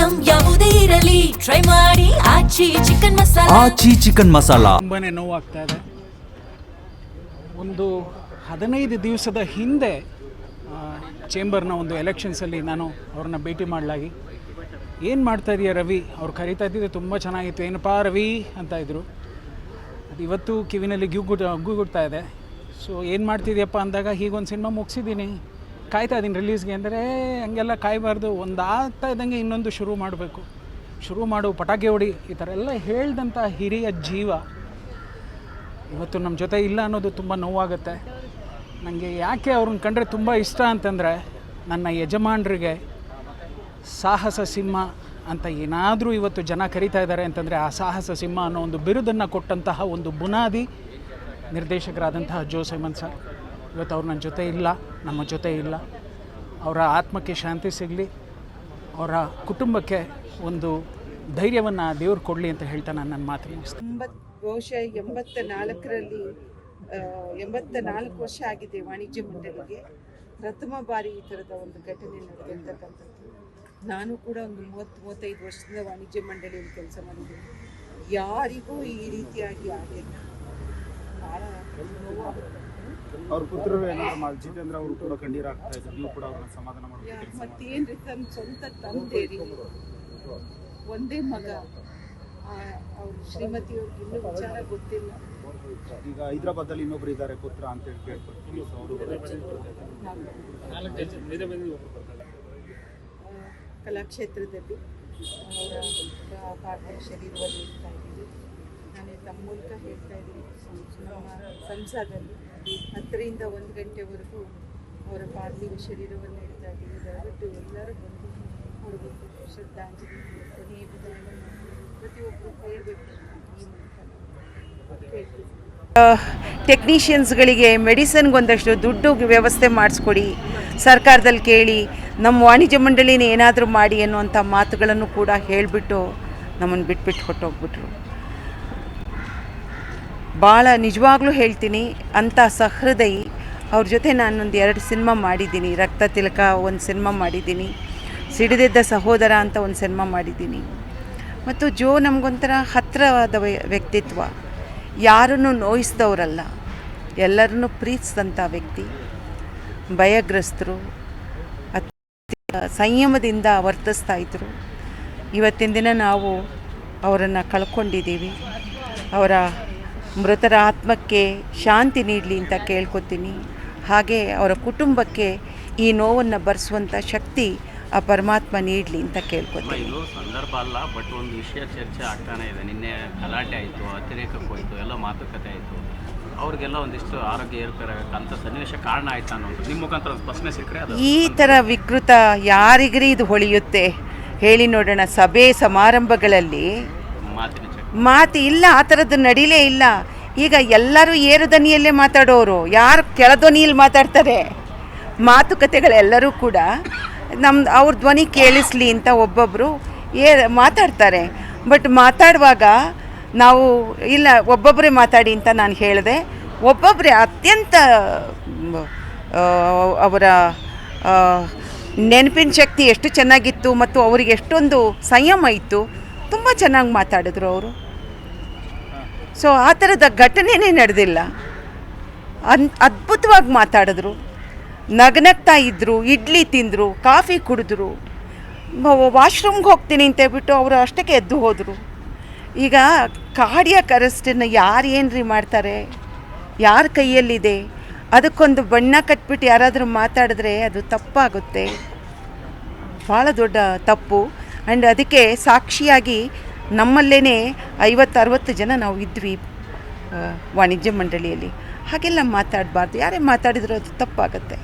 Item ಯಾವುದೇ ಇರಲಿ try ಮಾಡಿ ಆಚಿ ಚಿಕನ್ ಮಸಾಲಾ. ಆಚಿ ಚಿಕನ್ ಮಸಾಲಾ ತುಂಬಾ ನೋವಾಗ್ತಾ ಇದೆ. ಒಂದು 15 ದಿವಸದ ಹಿಂದೆ ಚೇಂಬರ್ನ ಒಂದು ಎಲೆಕ್ಷನ್ಸಲ್ಲಿ ನಾನು ಅವ್ರನ್ನ ಭೇಟಿ ಮಾಡಲಾಗಿ ಏನು ಮಾಡ್ತಾ ಇದೀಯ ರವಿ, ಅವ್ರು ಕರೀತಾ ಇದ್ದಿದ್ದು ತುಂಬ ಚೆನ್ನಾಗಿತ್ತು, ಏನಪ್ಪಾ ರವಿ ಅಂತ ಇದ್ದರು. ಅದು ಇವತ್ತು ಕಿವಿನಲ್ಲಿ ಗುಡ್ತಾ ಇದೆ. ಸೊ ಏನು ಮಾಡ್ತಿದ್ಯಪ್ಪ ಅಂದಾಗ ಹೀಗೊಂದು ಸಿನಿಮಾ ಮುಗಿಸಿದ್ದೀನಿ, ಕಾಯ್ತಾ ಇದ್ದೀನಿ ರಿಲೀಸ್ಗೆ ಅಂದರೆ ಹಂಗೆಲ್ಲ ಕಾಯಬಾರ್ದು, ಒಂದು ಆಗ್ತಾ ಇದ್ದಂಗೆ ಇನ್ನೊಂದು ಶುರು ಮಾಡು ಪಟಾಕಿ ಹೊಡಿ ಈ ಥರ ಎಲ್ಲ ಹೇಳ್ದಂಥ ಹಿರಿಯ ಜೀವ ಇವತ್ತು ನಮ್ಮ ಜೊತೆ ಇಲ್ಲ ಅನ್ನೋದು ತುಂಬ ನೋವಾಗುತ್ತೆ. ನನಗೆ ಯಾಕೆ ಅವ್ರನ್ನ ಕಂಡ್ರೆ ತುಂಬ ಇಷ್ಟ ಅಂತಂದರೆ, ನನ್ನ ಯಜಮಾನರಿಗೆ ಸಾಹಸ ಸಿಂಹ ಅಂತ ಏನಾದರೂ ಇವತ್ತು ಜನ ಕರೀತಾ ಇದ್ದಾರೆ ಅಂತಂದರೆ ಆ ಸಾಹಸ ಸಿಂಹ ಅನ್ನೋ ಒಂದು ಬಿರುದನ್ನು ಕೊಟ್ಟಂತಹ ಒಂದು ಬುನಾದಿ ನಿರ್ದೇಶಕರಾದಂತಹ ಜೋ ಸೈಮನ್ ಸರ್. ಇವತ್ತು ಅವ್ರು ನನ್ನ ಜೊತೆ ಇಲ್ಲ, ನಮ್ಮ ಜೊತೆ ಇಲ್ಲ. ಅವರ ಆತ್ಮಕ್ಕೆ ಶಾಂತಿ ಸಿಗಲಿ, ಅವರ ಕುಟುಂಬಕ್ಕೆ ಒಂದು ಧೈರ್ಯವನ್ನು ದೇವ್ರು ಕೊಡಲಿ ಅಂತ ಹೇಳ್ತಾ ನಾನು ನನ್ನ ಮಾತು ಮುಗಿಸ್ತೀನಿ. ಬಹುಶಃ 84ರಲ್ಲಿ 84 ವರ್ಷ ಆಗಿದೆ ವಾಣಿಜ್ಯ ಮಂಡಳಿಗೆ. ಪ್ರಥಮ ಬಾರಿ ಈ ಥರದ ಒಂದು ಘಟನೆ ನಡೆದಿರ್ತಕ್ಕಂಥದ್ದು. ನಾನು ಕೂಡ ಒಂದು 30-35 ವರ್ಷದಿಂದ ವಾಣಿಜ್ಯ ಮಂಡಳಿಯಲ್ಲಿ ಕೆಲಸ ಮಾಡಿದ್ದೀನಿ. ಯಾರಿಗೂ ಈ ರೀತಿಯಾಗಿ ಆಗಿಲ್ಲ. ಭಾಳ ಅವ್ರ ಪುತ್ರರು ಏನಾದ್ರು ಜಿತೇಂದ್ರ ಅವರು ಕೂಡ ಕಂಡೀರಾಗ್ತಾ ಇದ್ದಾರೆ, ನೀವು ಕೂಡ ಅವ್ರನ್ನ ಸಮಾಧಾನ ಮಾಡಬೇಕು. ಮತ್ತೇನ್ರಿ, ತನ್ನ ಸ್ವಂತ ತಂದೆರಿ, ಒಂದೇ ಮಗ, ಅವ್ರ ಶ್ರೀಮತಿಯವ್ರಿಗೆ ಇನ್ನೂ ವಿಚಾರ ಗೊತ್ತಿಲ್ಲ. ಈಗ ಹೈದರಾಬಾದಲ್ಲಿ ಇನ್ನೊಬ್ರು ಇದ್ದಾರೆ ಪುತ್ರ ಅಂತ ಹೇಳಿ ಕೇಳ್ಕೊಳ್ತೀವಿ. ಕಲಾಕ್ಷೇತ್ರದಲ್ಲಿ ಅವರ ಪಾರ್ಥಿವ ಶರೀರವನ್ನು ಇಡ್ತಾ ಇದ್ದೀವಿ. ನಾನು ತಮ್ಮ ಮೂಲಕ ಹೇಳ್ತಾ ಇದ್ದೀನಿ, ನಮ್ಮ ಸಂಸದಲ್ಲಿ 10ರಿಂದ 1 ಗಂಟೆವರೆಗೂ ಅವರ ಪಾರ್ಥಿವ ಶರೀರವನ್ನು ಇಡ್ತಾ ಇದ್ದೀವಿ. ದಯವಿಟ್ಟು ಎಲ್ಲರೂ ಬಂದು ನೋಡಬೇಕು, ಶ್ರದ್ಧಾಂಜಲಿ ಕೊನೆಯ ವಿಧಾನ ಪ್ರತಿಯೊಬ್ಬರು ಹೇಳಬೇಕು. ಈ ಮೂಲಕ ಹೇಳ್ತೀವಿ. ಟೆಕ್ನಿಷಿಯನ್ಸ್ಗಳಿಗೆ ಮೆಡಿಸನ್ಗೊಂದಷ್ಟು ದುಡ್ಡು ವ್ಯವಸ್ಥೆ ಮಾಡಿಸ್ಕೊಡಿ, ಸರ್ಕಾರದಲ್ಲಿ ಕೇಳಿ, ನಮ್ಮ ವಾಣಿಜ್ಯ ಮಂಡಳಿನ ಏನಾದರೂ ಮಾಡಿ ಅನ್ನುವಂಥ ಮಾತುಗಳನ್ನು ಕೂಡ ಹೇಳಿಬಿಟ್ಟು ನಮ್ಮನ್ನು ಬಿಟ್ಬಿಟ್ಟು ಹೊಟ್ಟೋಗ್ಬಿಟ್ರು. ಭಾಳ ನಿಜವಾಗ್ಲೂ ಹೇಳ್ತೀನಿ, ಅಂಥ ಸಹೃದಯಿ. ಅವ್ರ ಜೊತೆ ನಾನೊಂದು 2 ಸಿನಿಮಾ ಮಾಡಿದ್ದೀನಿ. ರಕ್ತ ತಿಲಕ ಒಂದು ಸಿನಿಮಾ ಮಾಡಿದ್ದೀನಿ, ಸಿಡಿದೆದ್ದ ಸಹೋದರ ಅಂತ ಒಂದು ಸಿನಿಮಾ ಮಾಡಿದ್ದೀನಿ. ಮತ್ತು ಜೋ ನಮಗೊಂಥರ ಹತ್ತಿರವಾದ ವ್ಯಕ್ತಿತ್ವ, ಯಾರನ್ನು ನೋಯಿಸಿದವರಲ್ಲ, ಎಲ್ಲರನ್ನೂ ಪ್ರೀತಿಸಿದಂಥ ವ್ಯಕ್ತಿ. ಭಯಗ್ರಸ್ತರು, ಸಂಯಮದಿಂದ ವರ್ತಿಸ್ತಾಯಿದ್ರು. ಇವತ್ತಿನ ದಿನ ನಾವು ಅವರನ್ನು ಕಳ್ಕೊಂಡಿದ್ದೀವಿ. ಅವರ ಮೃತರ ಆತ್ಮಕ್ಕೆ ಶಾಂತಿ ನೀಡಲಿ ಅಂತ ಕೇಳ್ಕೊತೀನಿ. ಹಾಗೆ ಅವರ ಕುಟುಂಬಕ್ಕೆ ಈ ನೋವನ್ನು ಭರಿಸುವಂಥ ಶಕ್ತಿ ಆ ಪರಮಾತ್ಮ ನೀಡಲಿ ಅಂತ ಕೇಳ್ಕೊತೀನಿ. ಇದು ಸಂದರ್ಭ ಅಲ್ಲ, ಬಟ್ ಒಂದು ವಿಷಯ ಚರ್ಚೆ ಆಗ್ತಾನೆ ಇದೆ. ನಿನ್ನೆ ಗಲಾಟೆ ಆಯಿತು, ಅತಿರೇಕಕ್ಕೆ ಹೋಯಿತು, ಎಲ್ಲ ಮಾತುಕತೆ ಆಯಿತು. ಅವ್ರಿಗೆಲ್ಲ ಒಂದಿಷ್ಟು ಆರೋಗ್ಯ ಏರ್ಪೇರಾಗಕ್ಕಂಥ ಸನ್ನಿವೇಶ ಕಾರಣ ಆಯ್ತು ಅನ್ನೋದು ನಿಮ್ಮ ಮುಖಾಂತರ ಸ್ಪಷ್ಟನೆ ಸಿಕ್ಕರೆ ಅದು ಈ ಥರ ವಿಕೃತ ಯಾರಿಗ್ರಿ ಇದು ಹೊಳೆಯುತ್ತೆ ಹೇಳಿ ನೋಡೋಣ. ಸಭೆ ಸಮಾರಂಭಗಳಲ್ಲಿ ಮಾತು ಇಲ್ಲ, ಆ ಥರದ್ದು ನಡೀಲೇ ಇಲ್ಲ. ಈಗ ಎಲ್ಲರೂ ಏರು ಧ್ವನಿಯಲ್ಲೇ ಮಾತಾಡೋರು, ಯಾರು ಕೆಳಧ್ವನಿಯಲ್ಲಿ ಮಾತಾಡ್ತಾರೆ. ಮಾತುಕತೆಗಳೆಲ್ಲರೂ ಕೂಡ ಅವ್ರ ಧ್ವನಿ ಕೇಳಿಸ್ಲಿ ಅಂತ ಒಬ್ಬೊಬ್ಬರು ಮಾತಾಡ್ತಾರೆ. ಬಟ್ ಮಾತಾಡುವಾಗ ನಾವು ಇಲ್ಲ ಒಬ್ಬೊಬ್ಬರೇ ಮಾತಾಡಿ ಅಂತ ನಾನು ಹೇಳಿದೆ. ಒಬ್ಬೊಬ್ಬರೇ ಅತ್ಯಂತ ಅವರ ನೆನಪಿನ ಶಕ್ತಿ ಎಷ್ಟು ಚೆನ್ನಾಗಿತ್ತು ಮತ್ತು ಅವರಿಗೆ ಎಷ್ಟೊಂದು ಸಂಯಮ ಇತ್ತು. ತುಂಬ ಚೆನ್ನಾಗಿ ಮಾತಾಡಿದ್ರು ಅವರು. ಸೊ ಆ ಥರದ ಘಟನೆಯೇ ನಡೆದಿಲ್ಲ. ಅದ್ಭುತವಾಗಿ ಮಾತಾಡಿದ್ರು, ನಗನಗ್ತಾ ಇದ್ದರು, ಇಡ್ಲಿ ತಿಂದರು, ಕಾಫಿ ಕುಡಿದ್ರು, ವಾಶ್ರೂಮ್ಗೆ ಹೋಗ್ತೀನಿ ಅಂತ ಹೇಳ್ಬಿಟ್ಟು ಅವರು ಅಷ್ಟಕ್ಕೆ ಎದ್ದು ಹೋದರು. ಈಗ ಕಾರ್ಡಿಯಾಕ್ ಅರೆಸ್ಟನ್ನು ಯಾರು ಏನ್ರಿ ಮಾಡ್ತಾರೆ, ಯಾರ ಕೈಯಲ್ಲಿದೆ, ಅದಕ್ಕೊಂದು ಬಣ್ಣ ಕಟ್ಬಿಟ್ಟು ಯಾರಾದರೂ ಮಾತಾಡಿದ್ರೆ ಅದು ತಪ್ಪಾಗುತ್ತೆ, ಭಾಳ ದೊಡ್ಡ ತಪ್ಪು. ಆ್ಯಂಡ್ ಅದಕ್ಕೆ ಸಾಕ್ಷಿಯಾಗಿ ನಮ್ಮಲ್ಲೇ 50-60 ಜನ ನಾವು ಇದ್ವಿ ವಾಣಿಜ್ಯ ಮಂಡಳಿಯಲ್ಲಿ. ಹಾಗೆಲ್ಲ ಮಾತಾಡಬಾರ್ದು. ಯಾರೇ ಮಾತಾಡಿದರೂ ಅದು ತಪ್ಪಾಗುತ್ತೆ.